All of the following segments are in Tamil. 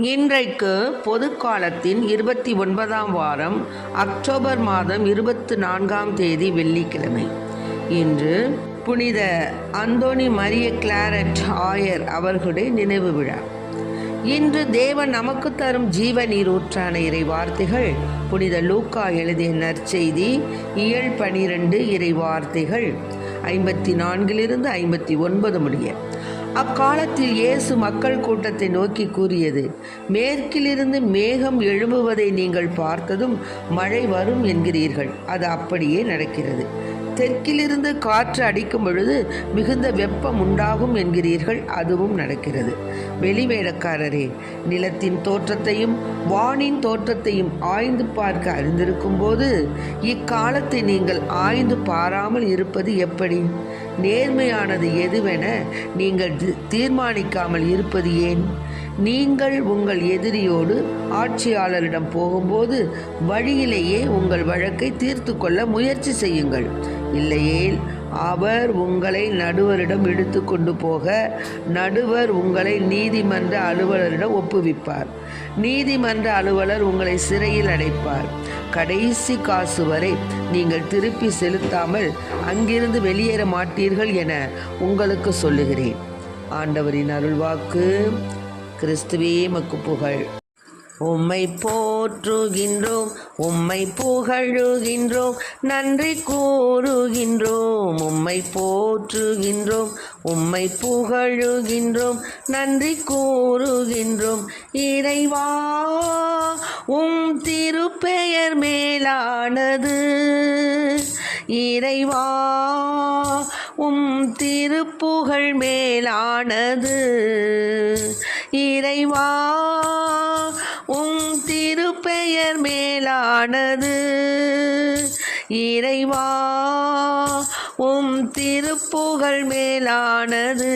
இன்றைக்கு பொதுக்காலத்தின் 29ஆம் வாரம் அக்டோபர் மாதம் 24ஆம் தேதி வெள்ளிக்கிழமை. இன்று புனித அந்தோனி மரிய கிளாரட் ஆயர் அவர்களுடைய நினைவு விழா. இன்று தேவன் நமக்கு தரும் ஜீவ நீரூற்றான இறை வார்த்தைகள் புனித லூக்கா எழுதிய நற்செய்தி இயல் 12 இறை வார்த்தைகள் 54 59 முடிய. அக்காலத்தில் இயேசு மக்கள் கூட்டத்தை நோக்கி கூறியது, மேற்கிலிருந்து மேகம் எழும்புவதை நீங்கள் பார்த்ததும் மழை வரும் என்கிறீர்கள். அது அப்படியே நடக்கிறது. தெற்கிலிருந்து காற்று அடிக்கும் பொழுது மிகுந்த வெப்பம் உண்டாகும் என்கிறீர்கள். அதுவும் நடக்கிறது. வெளிவேடக்காரரே, நிலத்தின் தோற்றத்தையும் வானின் தோற்றத்தையும் ஆய்ந்து பார்க்க அறிந்திருக்கும் போது இக்காலத்தை நீங்கள் ஆய்ந்து பாராமல் இருப்பது எப்படி? நேர்மையானது எதுவென நீங்கள் தீர்மானிக்காமல் இருப்பது ஏன்? நீங்கள் உங்கள் எதிரியோடு ஆட்சியாளரிடம் போகும்போது வழியிலேயே உங்கள் வழக்கை தீர்த்து கொள்ள முயற்சி செய்யுங்கள். இல்லையேல் அவர் உங்களை நடுவரிடம் இழுத்து கொண்டு போக நடுவர் உங்களை நீதிமன்ற அலுவலரிடம் ஒப்புவிப்பார். நீதிமன்ற அலுவலர் உங்களை சிறையில் அடைப்பார். கடைசி காசு வரை நீங்கள் திருப்பி செலுத்தாமல் அங்கிருந்து வெளியேற மாட்டீர்கள் என உங்களுக்கு சொல்லுகிறேன். ஆண்டவரின் அருள்வாக்கு. கிறிஸ்துவே மக்கு புகழ். உம்மை போற்றுகின்றோம், உம்மை புகழுகின்றோம், நன்றி கூறுகின்றோம். உம்மை போற்றுகின்றோம், உம்மை புகழுகின்றோம், நன்றி கூறுகின்றோம். இறைவா, உம் திருப்பெயர் மேலானது. இறைவா, உம் திருப்புகழ் மேலானது. இறைவா, உம் திருப்பெயர் மேலானது. இறைவா, உம் திருப்புகழ் மேலானது.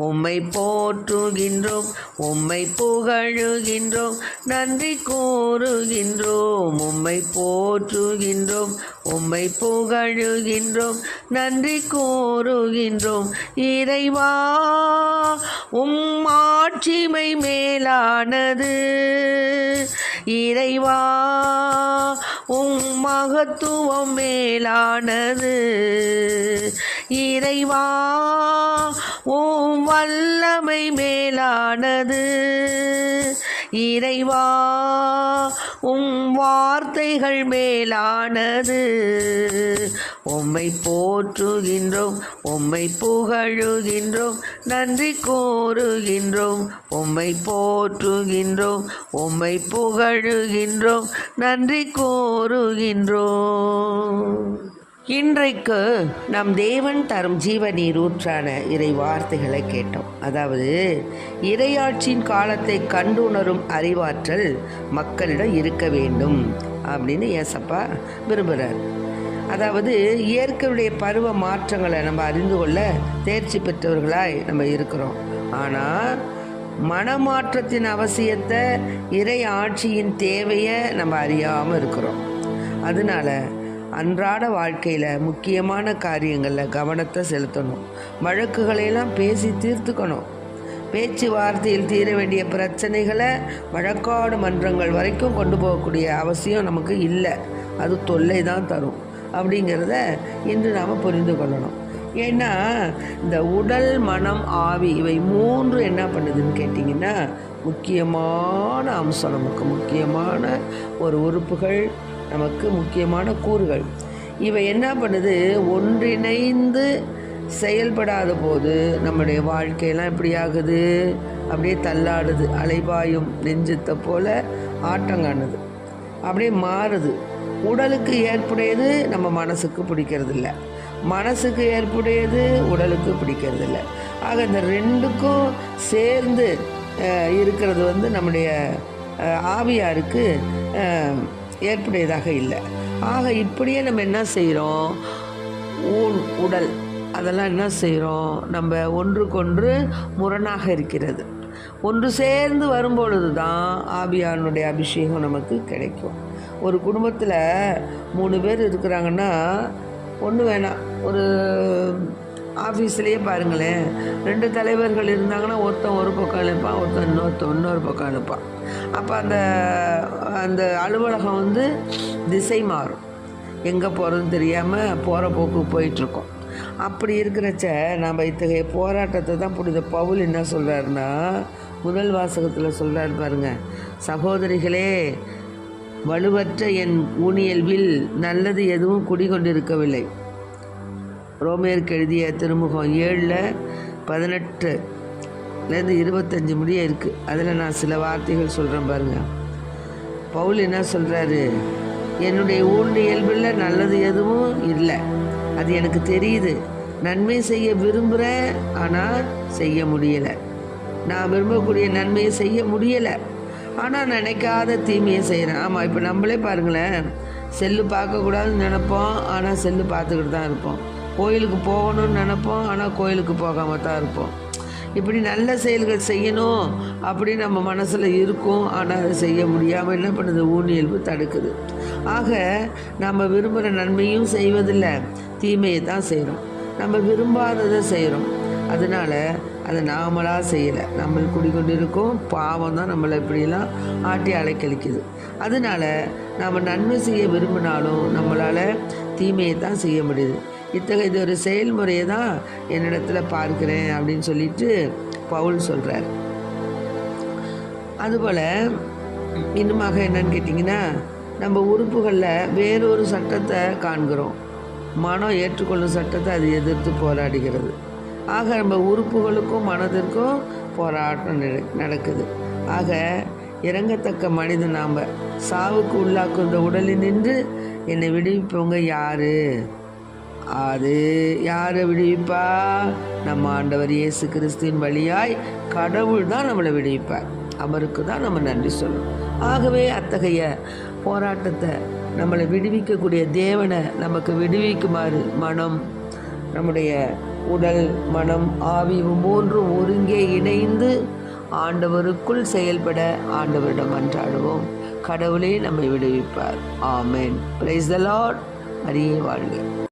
உம்மை போற்றுகின்றோம், உம்மை புகழுகின்றோம், நன்றி கூறுகின்றோம். உம்மை போற்றுகின்றோம், உம்மை புகழுகின்றோம், நன்றி கூறுகின்றோம். இறைவா, உம் ஆட்சிமை மேலானது. இறைவா, உம் மகத்துவம் மேலானது. இறைவா, உம் வல்லமை மேலானது. இறைவா, உம் வார்த்தைகள் மேலானது. உம்மை போற்றுகின்றோம், உம்மை புகழுகின்றோம், நன்றி கூறுகின்றோம். உம்மை போற்றுகின்றோம், உம்மை புகழுகின்றோம், நன்றி கூறுகின்றோம். இன்றைக்கு நம் தேவன் தரும் ஜீவ நீரூற்றான இறை வார்த்தைகளை கேட்டோம். அதாவது, இறையாட்சியின் காலத்தை கண்டுணரும் அறிவாற்றல் மக்களிடம் இருக்க வேண்டும் அப்படின்னு ஏசப்பா விரும்புகிறார். அதாவது, இயற்கையுடைய பருவ மாற்றங்களை நம்ம அறிந்து கொள்ள தேர்ச்சி பெற்றவர்களாய் நம்ம இருக்கிறோம். ஆனால் மனமாற்றத்தின் அவசியத்தை, இறை ஆட்சியின் தேவையை நம்ம அறியாமல் இருக்கிறோம். அதனால அன்றாட வாழ்க்கையில் முக்கியமான காரியங்களில் கவனத்தை செலுத்தணும். வழக்குகளையெல்லாம் பேசி தீர்த்துக்கணும். பேச்சுவார்த்தையில் தீர வேண்டிய பிரச்சனைகளை வழக்காடு மன்றங்கள் வரைக்கும் கொண்டு போகக்கூடிய அவசியம் நமக்கு இல்லை. அது தொல்லை தான் தரும் அப்படிங்கிறத இன்று நாம் புரிந்து கொள்ளணும். ஏன்னா இந்த உடல், மனம், ஆவி இவை 3 என்ன பண்ணுதுன்னு கேட்டிங்கன்னா முக்கியமான அம்சம். நமக்கு முக்கியமான ஒரு உறுப்புகள், நமக்கு முக்கியமான கூறுகள். இவை என்ன பண்ணுது? ஒன்றிணைந்து செயல்படாத போது நம்முடைய வாழ்க்கையெல்லாம் எப்படி ஆகுது? அப்படியே தள்ளாடுது. அலைபாயும் நெஞ்சத்தை போல ஆட்டங்காணுது, அப்படியே மாறுது. உடலுக்கு ஏற்புடையது நம்ம மனசுக்கு பிடிக்கிறதில்ல, மனசுக்கு ஏற்புடையது உடலுக்கு பிடிக்கிறதில்ல. ஆக இந்த ரெண்டுக்கும் சேர்ந்து இருக்கிறது நம்முடைய ஆவியாருக்கு ஏற்புடையதாக இல்லை. ஆக இப்படியே நம்ம என்ன செய்கிறோம்? உடல் அதெல்லாம் என்ன செய்கிறோம்? நம்ம ஒன்றுக்கொன்று முரணாக இருக்கிறது. ஒன்று சேர்ந்து வரும்பொழுது தான் ஆவியானுடைய அபிஷேகம் நமக்கு கிடைக்கும். ஒரு குடும்பத்தில் 3 பேர் இருக்கிறாங்கன்னா ஒன்று வேணாம், ஒரு ஆஃபீஸ்லேயே பாருங்களேன், 2 தலைவர்கள் இருந்தாங்கன்னா ஒருத்தன் ஒரு பக்கம் அனுப்பான், ஒருத்தன் இன்னொரு பக்கம் அனுப்பான். அப்போ அந்த அலுவலகம் வந்து திசை மாறும், எங்கே போகிறதுன்னு தெரியாமல் போகிற போக்கு போயிட்டுருக்கோம். அப்படி இருக்கிறச்ச நம்ம இத்தகைய போராட்டத்தை தான் புனித பவுல் என்ன சொல்கிறாருன்னா, முதல் வாசகத்தில் சொல்கிறாரு பாருங்க, சகோதரிகளே, வலுவற்ற என் ஊனியல்பில் நல்லது எதுவும் குடிகொண்டிருக்கவில்லை. ரோமேருக்கு எழுதிய திருமுகம் 7:18 25 முடிய இருக்குது. அதில் நான் சில வார்த்தைகள் சொல்கிறேன் பாருங்கள். பவுல் என்ன சொல்கிறாரு, என்னுடைய ஊனியல்பில் நல்லது எதுவும் இல்லை, அது எனக்கு தெரியுது. நன்மை செய்ய விரும்புகிறேன், ஆனால் செய்ய முடியலை. நான் விரும்பக்கூடிய நன்மையை செய்ய முடியலை, ஆனால் நினைக்காத தீமையை செய்கிறேன். ஆமாம், இப்போ நம்மளே பாருங்களேன், செல்லு பார்க்கக்கூடாதுன்னு நினைப்போம், ஆனால் செல்லு பார்த்துக்கிட்டு தான் இருப்போம். கோயிலுக்கு போகணும்னு நினைப்போம், ஆனால் கோயிலுக்கு போகாமல் தான் இருப்போம். இப்படி நல்ல செயல்கள் செய்யணும் அப்படின்னு நம்ம மனசில் இருக்கும், ஆனால் அதை செய்ய முடியாமல் என்ன பண்ணுது, ஊனியல்பு தடுக்குது. ஆக நம்ம விரும்புகிற நன்மையும் செய்வதில்லை, தீமையை தான் செய்கிறோம். நம்ம விரும்பாததை செய்கிறோம். அதனால் அதை நாமளாக செய்யலை, நம்ம குடிக்கொண்டிருக்கோம். பாவம் தான் நம்மளை இப்படிலாம் ஆட்டி அலைக்கழிக்குது. அதனால் நம்ம நன்மை செய்ய விரும்பினாலும் நம்மளால் தீமையை தான் செய்ய முடியுது. இத்தகைய இது ஒரு செயல்முறையை தான் என்னிடத்தில் பார்க்கிறேன் அப்படின்னு சொல்லிட்டு பவுல் சொல்கிறார். அதுபோல் இன்னுமாக என்னன்னு கேட்டிங்கன்னா, நம்ம உறுப்புகளில் வேறொரு சட்டத்தை காண்கிறோம். மனம் ஏற்றுக்கொள்ளும் சட்டத்தை அது எதிர்த்து போராடுகிறது. ஆக நம்ம உறுப்புகளுக்கும் மனதிற்கும் போராட்டம் நடக்குது. ஆக இறங்கத்தக்க மனிதன் நாம், சாவுக்கு உள்ளாக்கும் இந்த உடலில் நின்று என்னை விடுவிப்பவங்க யார்? அது யாரை விடுவிப்பா? நம்ம ஆண்டவர் இயேசு கிறிஸ்துவின் வழியாய் கடவுள் தான் நம்மளை விடுவிப்பார். அவருக்கு தான் நம்ம நன்றி சொல்லணும். ஆகவே அத்தகைய போராட்டத்தை நம்மளை விடுவிக்கக்கூடிய தேவனை நமக்கு விடுவிக்குமாறு மனம், நம்முடைய உடல், மனம், ஆவி மூன்றும் ஒருங்கே இணைந்து ஆண்டவருக்குள் செயல்பட ஆண்டவரிடம் மன்றாடுவோம். கடவுளே நம்மை விடுவிப்பார். ஆமென். Praise the Lord. மரியே வாழ்க.